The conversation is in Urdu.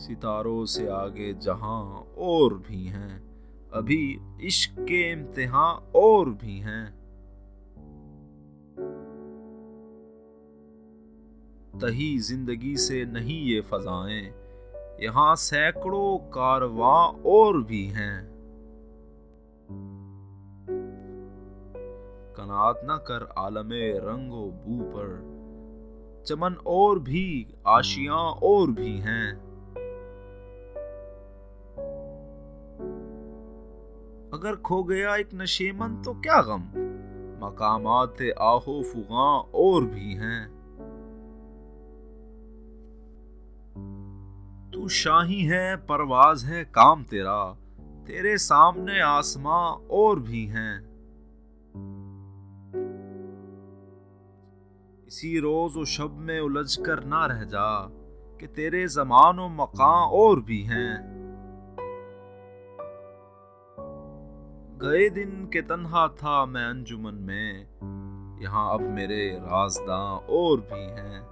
ستاروں سے آگے جہاں اور بھی ہیں، ابھی عشق کے امتحان اور بھی ہیں۔ تہی زندگی سے نہیں یہ فضائیں، یہاں سینکڑوں کارواں اور بھی ہیں۔ قناعت نہ کر عالم رنگ و بو پر، چمن اور بھی آشیاں اور بھی ہیں۔ اگر کھو گیا ایک نشیمن تو کیا غم، مقامات آہو فغاں اور بھی ہیں۔ تو شاہی ہے پرواز ہے کام تیرا، تیرے سامنے آسماں اور بھی ہیں۔ اسی روز و شب میں الجھ کر نہ رہ جا، کہ تیرے زمان و مکان اور بھی ہیں۔ گئے دن کہ تنہا تھا میں انجمن میں، یہاں اب میرے رازداں اور بھی ہیں۔